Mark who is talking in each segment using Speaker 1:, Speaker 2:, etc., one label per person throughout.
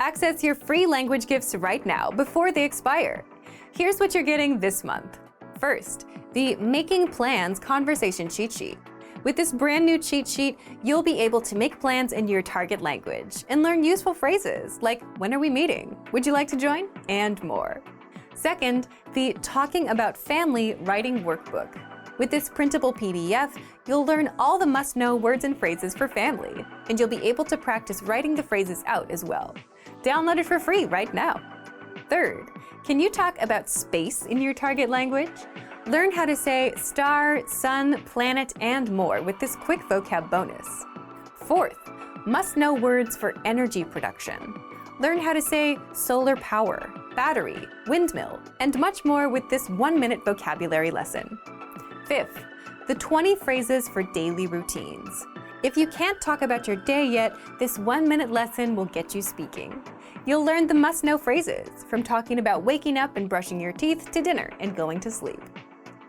Speaker 1: Access your free language gifts right now before they expire. Here's what you're getting this month. First, the Making Plans Conversation Cheat Sheet. With this brand new cheat sheet, you'll be able to make plans in your target language and learn useful phrases like, when are we meeting? Would you like to join? And more. Second, the Talking About Family Writing Workbook. With this printable PDF, you'll learn all the must-know words and phrases for family, and you'll be able to practice writing the phrases out as well. Download it for free right now. Third, can you talk about space in your target language? Learn how to say star, sun, planet, and more with this quick vocab bonus. Fourth, must-know words for energy production. Learn how to say solar power, battery, windmill, and much more with this 1-minute vocabulary lesson. Fifth, the 20 phrases for daily routines. If you can't talk about your day yet, this 1-minute lesson will get you speaking. You'll learn the must-know phrases, from talking about waking up and brushing your teeth to dinner and going to sleep.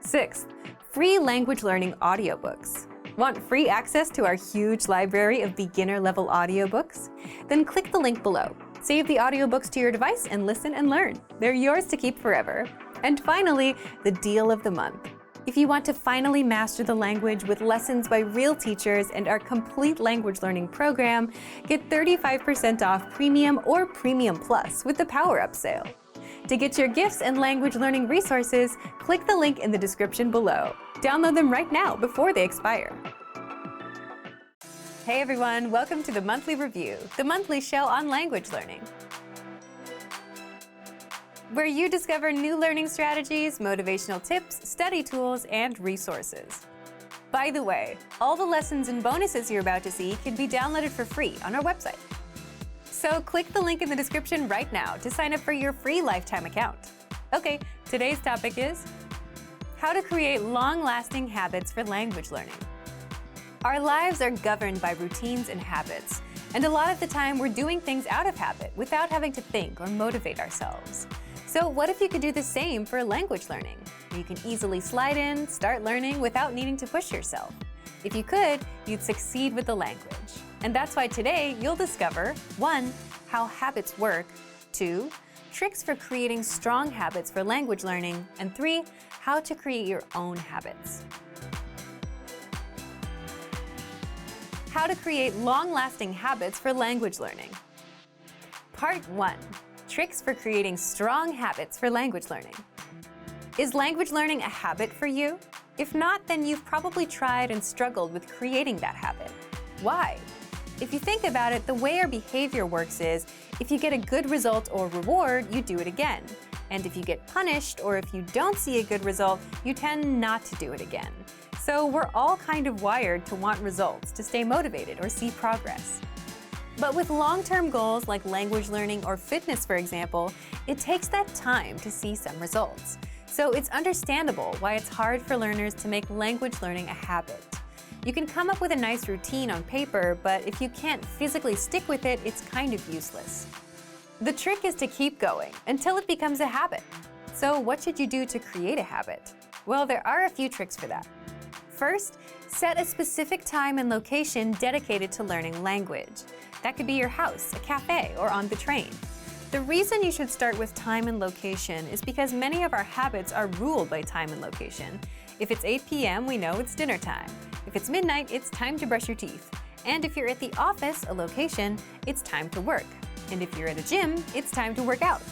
Speaker 1: Sixth, free language learning audiobooks. Want free access to our huge library of beginner-level audiobooks? Then click the link below. Save the audiobooks to your device and listen and learn. They're yours to keep forever. And finally, the deal of the month. If you want to finally master the language with lessons by real teachers and our complete language learning program, get 35% off Premium or Premium Plus with the Power Up sale. To get your gifts and language learning resources, click the link in the description below. Download them right now before they expire. Hey everyone, welcome to the Monthly Review, the monthly show on language learning, where you discover new learning strategies, motivational tips, study tools, and resources. By the way, all the lessons and bonuses you're about to see can be downloaded for free on our website. So click the link in the description right now to sign up for your free lifetime account. Okay, today's topic is how to create long-lasting habits for language learning. Our lives are governed by routines and habits, and a lot of the time we're doing things out of habit without having to think or motivate ourselves. So what if you could do the same for language learning? You can easily slide in, start learning without needing to push yourself. If you could, you'd succeed with the language. And that's why today you'll discover 1. How habits work, 2. Tricks for creating strong habits for language learning, and 3. How to create your own habits. How to create long-lasting habits for language learning. Part 1. Tricks for creating strong habits for language learning. Is language learning a habit for you? If not, then you've probably tried and struggled with creating that habit. Why? If you think about it, the way our behavior works is, if you get a good result or reward, you do it again. And if you get punished, or if you don't see a good result, you tend not to do it again. So we're all kind of wired to want results, to stay motivated or see progress. But with long-term goals like language learning or fitness, for example, it takes that time to see some results. So it's understandable why it's hard for learners to make language learning a habit. You can come up with a nice routine on paper, but if you can't physically stick with it, it's kind of useless. The trick is to keep going until it becomes a habit. So what should you do to create a habit? Well, there are a few tricks for that. First, set a specific time and location dedicated to learning language. That could be your house, a cafe, or on the train. The reason you should start with time and location is because many of our habits are ruled by time and location. If it's 8 p.m., we know it's dinner time. If it's midnight, it's time to brush your teeth. And if you're at the office, a location, it's time to work. And if you're at a gym, it's time to work out.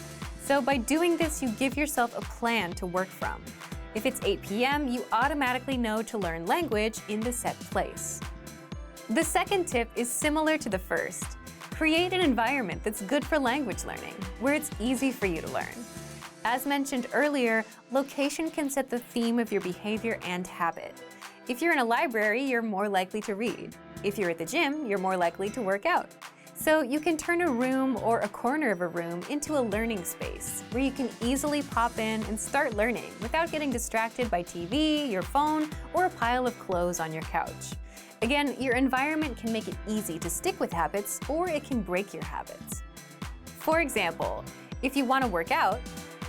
Speaker 1: So by doing this, you give yourself a plan to work from. If it's 8 p.m., you automatically know to learn language in the set place. The second tip is similar to the first. Create an environment that's good for language learning, where it's easy for you to learn. As mentioned earlier, location can set the theme of your behavior and habit. If you're in a library, you're more likely to read. If you're at the gym, you're more likely to work out. So you can turn a room or a corner of a room into a learning space where you can easily pop in and start learning without getting distracted by TV, your phone, or a pile of clothes on your couch. Again, your environment can make it easy to stick with habits, or it can break your habits. For example, if you want to work out,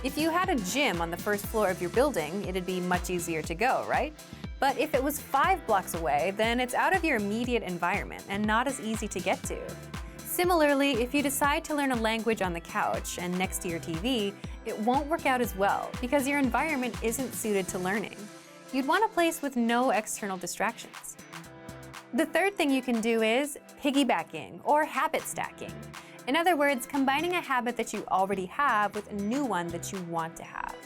Speaker 1: if you had a gym on the first floor of your building, it'd be much easier to go, right? But if it was 5 blocks away, then it's out of your immediate environment and not as easy to get to. Similarly, if you decide to learn a language on the couch and next to your TV, it won't work out as well because your environment isn't suited to learning. You'd want a place with no external distractions. The third thing you can do is piggybacking or habit stacking. In other words, combining a habit that you already have with a new one that you want to have.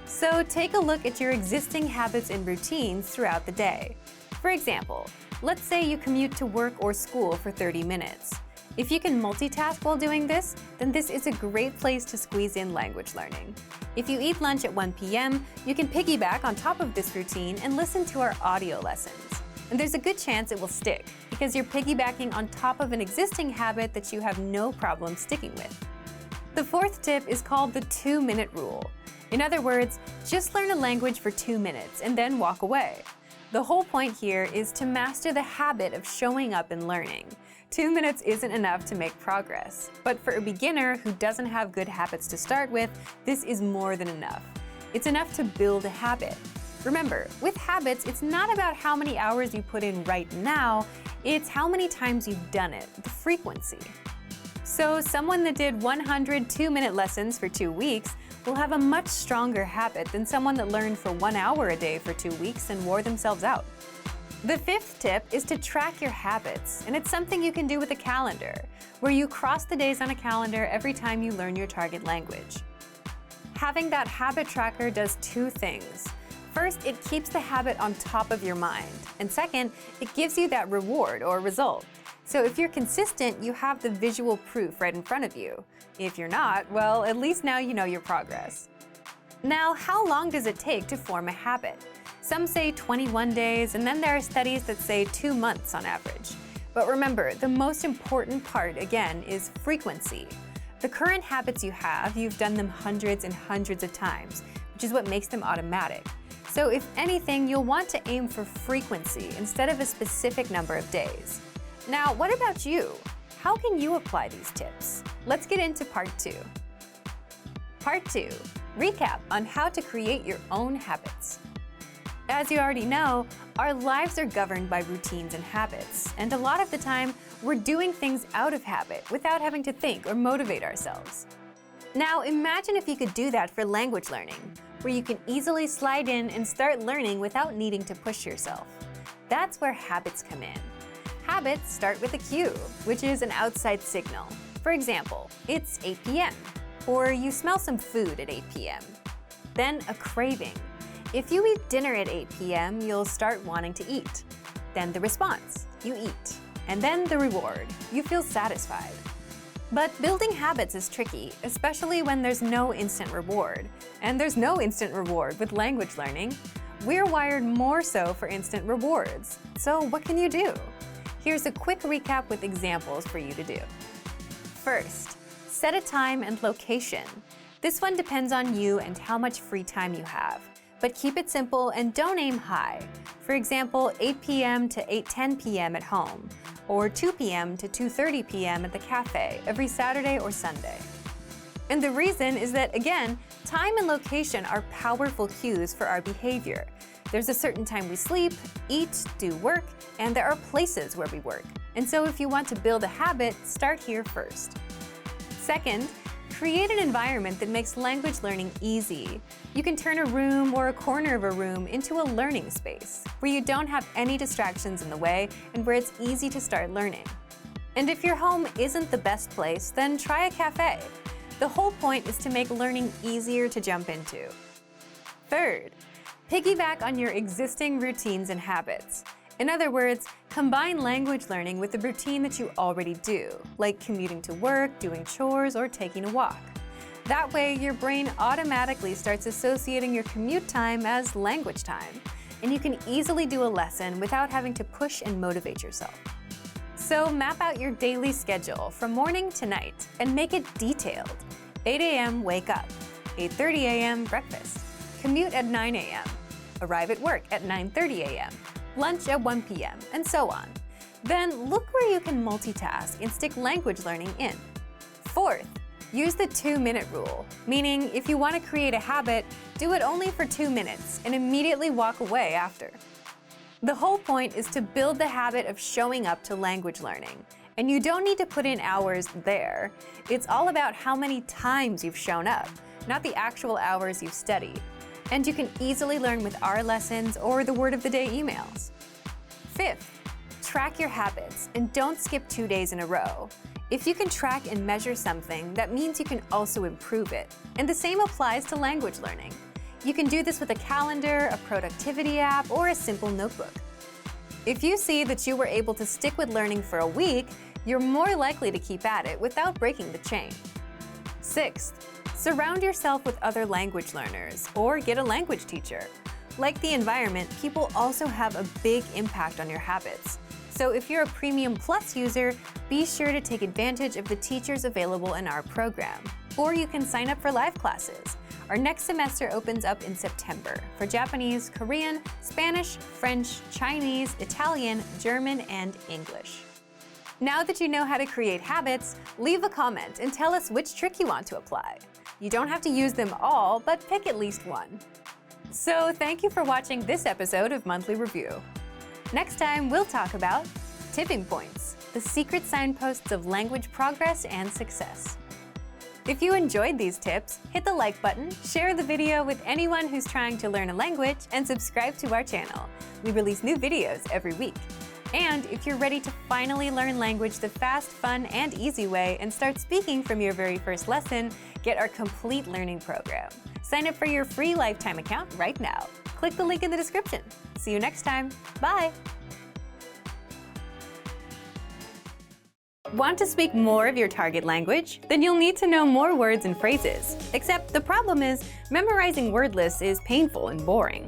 Speaker 1: So take a look at your existing habits and routines throughout the day. For example, let's say you commute to work or school for 30 minutes. If you can multitask while doing this, then this is a great place to squeeze in language learning. If you eat lunch at 1 p.m., you can piggyback on top of this routine and listen to our audio lessons. And there's a good chance it will stick because you're piggybacking on top of an existing habit that you have no problem sticking with. The fourth tip is called the 2-minute rule. In other words, just learn a language for 2 minutes and then walk away. The whole point here is to master the habit of showing up and learning. 2 minutes isn't enough to make progress, but for a beginner who doesn't have good habits to start with, this is more than enough. It's enough to build a habit. Remember, with habits, it's not about how many hours you put in right now, it's how many times you've done it, the frequency. So someone that did 100 2-minute lessons for 2 weeks will have a much stronger habit than someone that learned for 1 hour a day for 2 weeks and wore themselves out. The fifth tip is to track your habits, and it's something you can do with a calendar, where you cross the days on a calendar every time you learn your target language. Having that habit tracker does 2 things. First, it keeps the habit on top of your mind, and second, it gives you that reward or result. So if you're consistent, you have the visual proof right in front of you. If you're not, well, at least now you know your progress. Now, how long does it take to form a habit? Some say 21 days, and then there are studies that say 2 months on average. But remember, the most important part, again, is frequency. The current habits you have, you've done them hundreds and hundreds of times, which is what makes them automatic. So if anything, you'll want to aim for frequency instead of a specific number of days. Now, what about you? How can you apply these tips? Let's get into part 2. Part 2, recap on how to create your own habits. As you already know, our lives are governed by routines and habits, and a lot of the time, we're doing things out of habit without having to think or motivate ourselves. Now, imagine if you could do that for language learning, where you can easily slide in and start learning without needing to push yourself. That's where habits come in. Habits start with a cue, which is an outside signal. For example, it's 8 p.m., or you smell some food at 8 p.m. Then a craving. If you eat dinner at 8 p.m., you'll start wanting to eat. Then the response, you eat. And then the reward, you feel satisfied. But building habits is tricky, especially when there's no instant reward. And there's no instant reward with language learning. We're wired more so for instant rewards. So what can you do? Here's a quick recap with examples for you to do. First, set a time and location. This one depends on you and how much free time you have. But keep it simple and don't aim high. For example, 8 p.m. to 8:10 p.m. at home, or 2 p.m. to 2:30 p.m. at the cafe every Saturday or Sunday. And the reason is that, again, time and location are powerful cues for our behavior. There's a certain time we sleep, eat, do work, and there are places where we work. And so if you want to build a habit, start here first. Second, create an environment that makes language learning easy. You can turn a room or a corner of a room into a learning space where you don't have any distractions in the way and where it's easy to start learning. And if your home isn't the best place, then try a cafe. The whole point is to make learning easier to jump into. Third, piggyback on your existing routines and habits. In other words, combine language learning with the routine that you already do, like commuting to work, doing chores, or taking a walk. That way, your brain automatically starts associating your commute time as language time, and you can easily do a lesson without having to push and motivate yourself. So map out your daily schedule from morning to night and make it detailed. 8 a.m. wake up, 8:30 a.m. breakfast, commute at 9 a.m., arrive at work at 9:30 a.m., lunch at 1 p.m., and so on. Then look where you can multitask and stick language learning in. Fourth, use the 2-minute rule, meaning if you want to create a habit, do it only for 2 minutes and immediately walk away after. The whole point is to build the habit of showing up to language learning, And you don't need to put in hours there. It's all about how many times you've shown up, not the actual hours you've studied. And you can easily learn with our lessons or the Word of the Day emails. Fifth, track your habits and don't skip 2 days in a row. If you can track and measure something, that means you can also improve it. And the same applies to language learning. You can do this with a calendar, a productivity app, or a simple notebook. If you see that you were able to stick with learning for a week, you're more likely to keep at it without breaking the chain. Sixth, surround yourself with other language learners or get a language teacher. Like the environment, people also have a big impact on your habits. So if you're a Premium Plus user, be sure to take advantage of the teachers available in our program. Or you can sign up for live classes. Our next semester opens up in September for Japanese, Korean, Spanish, French, Chinese, Italian, German, and English. Now that you know how to create habits, leave a comment and tell us which trick you want to apply. You don't have to use them all, but pick at least one. So thank you for watching this episode of Monthly Review. Next time, we'll talk about tipping points, the secret signposts of language progress and success. If you enjoyed these tips, hit the like button, share the video with anyone who's trying to learn a language, and subscribe to our channel. We release new videos every week. And if you're ready to finally learn language the fast, fun, and easy way and start speaking from your very first lesson, get our complete learning program. Sign up for your free lifetime account right now. Click the link in the description. See you next time. Bye! Want to speak more of your target language? Then you'll need to know more words and phrases. Except the problem is, memorizing word lists is painful and boring.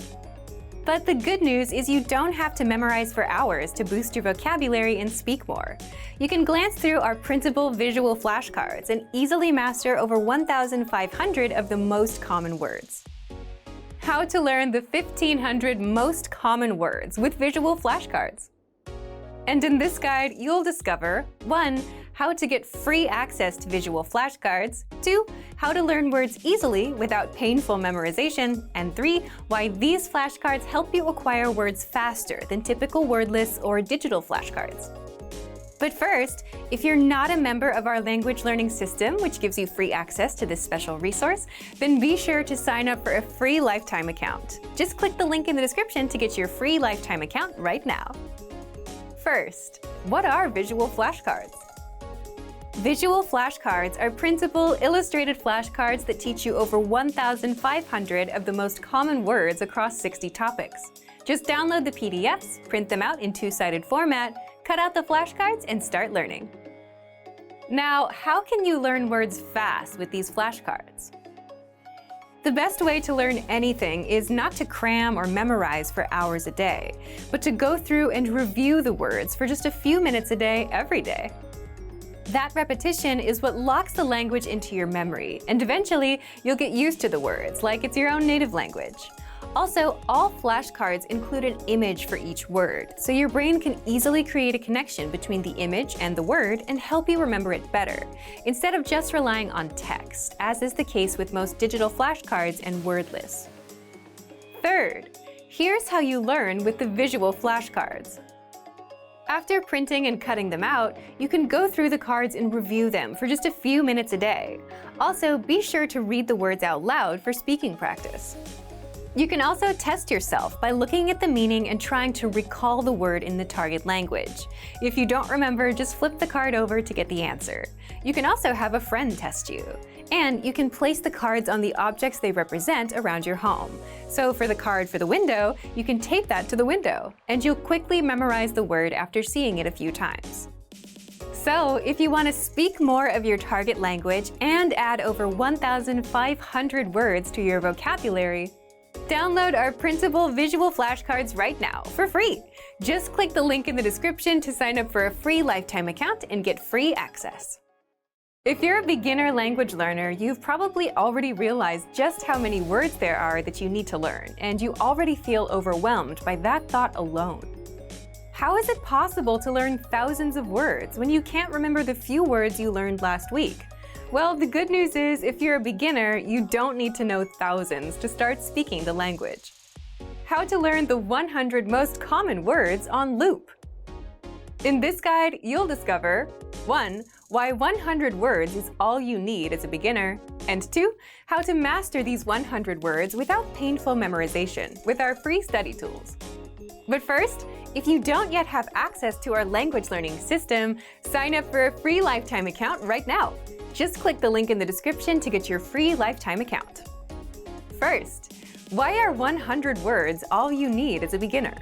Speaker 1: But the good news is you don't have to memorize for hours to boost your vocabulary and speak more. You can glance through our printable visual flashcards and easily master over 1,500 of the most common words. How to learn the 1,500 most common words with visual flashcards. And in this guide, you'll discover 1. How to get free access to visual flashcards, 2. How to learn words easily without painful memorization, and 3. Why these flashcards help you acquire words faster than typical word lists or digital flashcards. But first, if you're not a member of our language learning system, which gives you free access to this special resource, then be sure to sign up for a free lifetime account. Just click the link in the description to get your free lifetime account right now. First, what are visual flashcards? Visual flashcards are printable, illustrated flashcards that teach you over 1,500 of the most common words across 60 topics. Just download the PDFs, print them out in two-sided format, cut out the flashcards, and start learning. Now, how can you learn words fast with these flashcards? The best way to learn anything is not to cram or memorize for hours a day, but to go through and review the words for just a few minutes a day, every day. That repetition is what locks the language into your memory, and eventually you'll get used to the words like it's your own native language. Also, all flashcards include an image for each word, so your brain can easily create a connection between the image and the word and help you remember it better, instead of just relying on text, as is the case with most digital flashcards and word lists. Third, here's how you learn with the visual flashcards. After printing and cutting them out, you can go through the cards and review them for just a few minutes a day. Also, be sure to read the words out loud for speaking practice. You can also test yourself by looking at the meaning and trying to recall the word in the target language. If you don't remember, just flip the card over to get the answer. You can also have a friend test you. And you can place the cards on the objects they represent around your home. So for the card for the window, you can tape that to the window, and you'll quickly memorize the word after seeing it a few times. So if you want to speak more of your target language and add over 1,500 words to your vocabulary, download our printable visual flashcards right now for free. Just click the link in the description to sign up for a free lifetime account and get free access. If you're a beginner language learner, you've probably already realized just how many words there are that you need to learn, and you already feel overwhelmed by that thought alone. How is it possible to learn thousands of words when you can't remember the few words you learned last week? Well, the good news is, if you're a beginner, you don't need to know thousands to start speaking the language. How to learn the 100 most common words on loop. In this guide, you'll discover 1. Why 100 words is all you need as a beginner, and 2. How to master these 100 words without painful memorization with our free study tools. But first, if you don't yet have access to our language learning system, sign up for a free lifetime account right now. Just click the link in the description to get your free lifetime account. First, why are 100 words all you need as a beginner?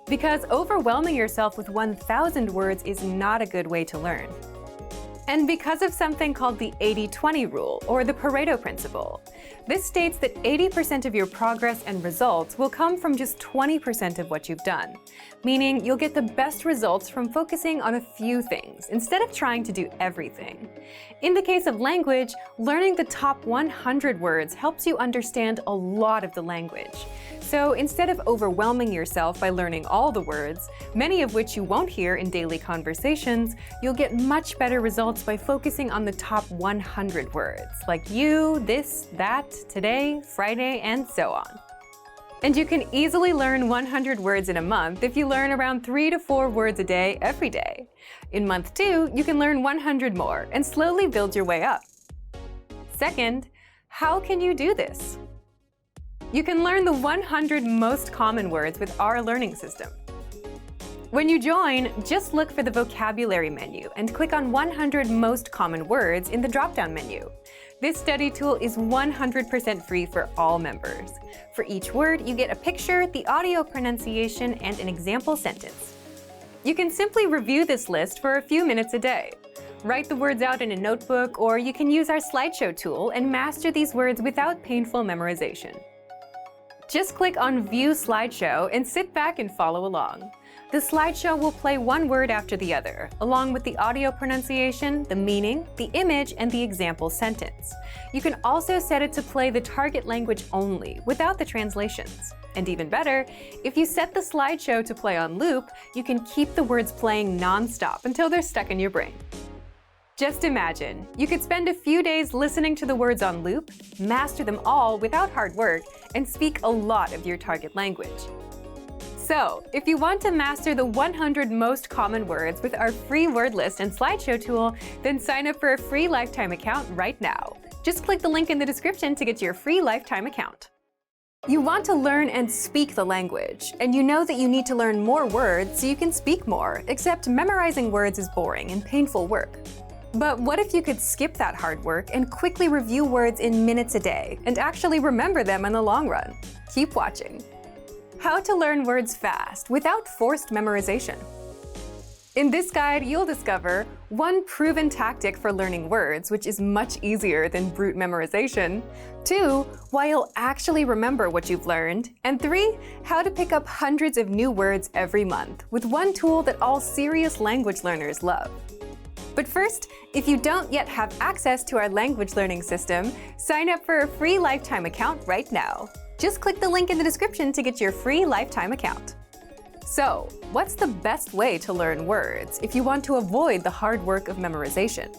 Speaker 1: Because overwhelming yourself with 1,000 words is not a good way to learn. And because of something called the 80-20 rule, or the Pareto principle. This states that 80% of your progress and results will come from just 20% of what you've done, meaning you'll get the best results from focusing on a few things instead of trying to do everything. In the case of language, learning the top 100 words helps you understand a lot of the language. So instead of overwhelming yourself by learning all the words, many of which you won't hear in daily conversations, you'll get much better results by focusing on the top 100 words, like you, this, that, today, Friday, and so on. And you can easily learn 100 words in a month if you learn around 3 to 4 words a day every day. In month 2, you can learn 100 more and slowly build your way up. Second, how can you do this? You can learn the 100 most common words with our learning system. When you join, just look for the vocabulary menu and click on 100 most common words in the drop-down menu. This study tool is 100% free for all members. For each word, you get a picture, the audio pronunciation, and an example sentence. You can simply review this list for a few minutes a day. Write the words out in a notebook, or you can use our slideshow tool and master these words without painful memorization. Just click on View Slideshow and sit back and follow along. The slideshow will play one word after the other, along with the audio pronunciation, the meaning, the image, and the example sentence. You can also set it to play the target language only, without the translations. And even better, if you set the slideshow to play on loop, you can keep the words playing non-stop until they're stuck in your brain. Just imagine, you could spend a few days listening to the words on loop, master them all without hard work, and speak a lot of your target language. So, if you want to master the 100 most common words with our free word list and slideshow tool, then sign up for a free lifetime account right now. Just click the link in the description to get your free lifetime account. You want to learn and speak the language, and you know that you need to learn more words so you can speak more, except memorizing words is boring and painful work. But what if you could skip that hard work and quickly review words in minutes a day and actually remember them in the long run? Keep watching. How to learn words fast without forced memorization. In this guide, you'll discover 1 proven tactic for learning words, which is much easier than brute memorization, 2 why you'll actually remember what you've learned, and 3 how to pick up hundreds of new words every month with one tool that all serious language learners love. But first, if you don't yet have access to our language learning system, sign up for a free lifetime account right now. Just click the link in the description to get your free lifetime account. So, what's the best way to learn words if you want to avoid the hard work of memorization?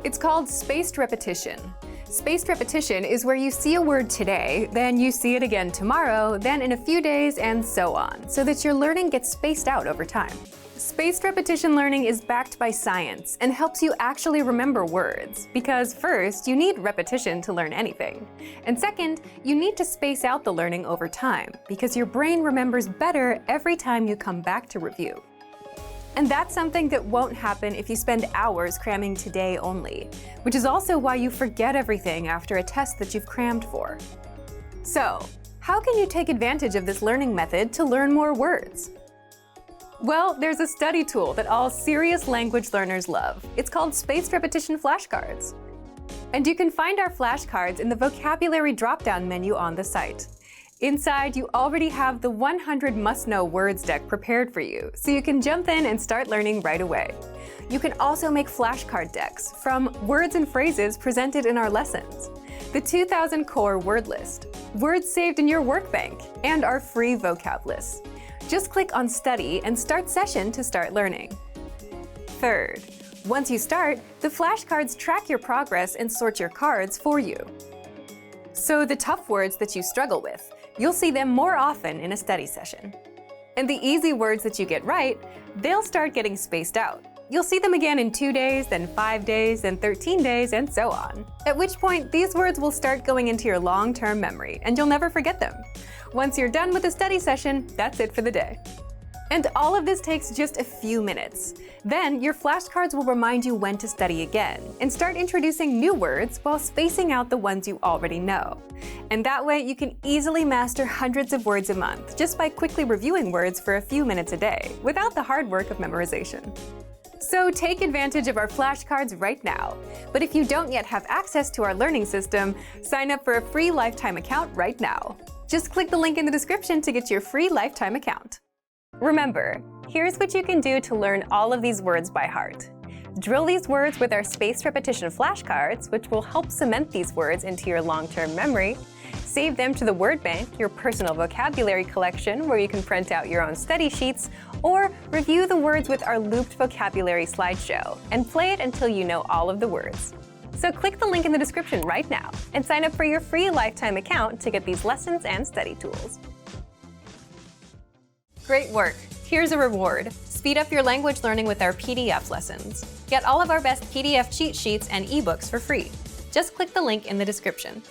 Speaker 1: It's called spaced repetition. Spaced repetition is where you see a word today, then you see it again tomorrow, then in a few days, and so on, so that your learning gets spaced out over time. Spaced repetition learning is backed by science and helps you actually remember words, because first, you need repetition to learn anything. And second, you need to space out the learning over time, because your brain remembers better every time you come back to review. And that's something that won't happen if you spend hours cramming today only, which is also why you forget everything after a test that you've crammed for. So, how can you take advantage of this learning method to learn more words? Well, there's a study tool that all serious language learners love. It's called Spaced Repetition Flashcards. And you can find our flashcards in the vocabulary drop-down menu on the site. Inside, you already have the 100 must-know words deck prepared for you, so you can jump in and start learning right away. You can also make flashcard decks from words and phrases presented in our lessons, the 2000 core word list, words saved in your workbank, and our free vocab list. Just click on Study and Start Session to start learning. Third, once you start, the flashcards track your progress and sort your cards for you. So the tough words that you struggle with, you'll see them more often in a study session. And the easy words that you get right, they'll start getting spaced out. You'll see them again in 2 days, then 5 days, then 13 days, and so on. At which point, these words will start going into your long-term memory, and you'll never forget them. Once you're done with the study session, that's it for the day. And all of this takes just a few minutes. Then your flashcards will remind you when to study again and start introducing new words while spacing out the ones you already know. And that way you can easily master hundreds of words a month just by quickly reviewing words for a few minutes a day without the hard work of memorization. So take advantage of our flashcards right now. But if you don't yet have access to our learning system, sign up for a free lifetime account right now. Just click the link in the description to get your free lifetime account. Remember, here's what you can do to learn all of these words by heart. Drill these words with our spaced repetition flashcards, which will help cement these words into your long-term memory. Save them to the word bank, your personal vocabulary collection, where you can print out your own study sheets, or review the words with our looped vocabulary slideshow, and play it until you know all of the words. So click the link in the description right now and sign up for your free lifetime account to get these lessons and study tools. Great work! Here's a reward. Speed up your language learning with our PDF lessons. Get all of our best PDF cheat sheets and ebooks for free. Just click the link in the description.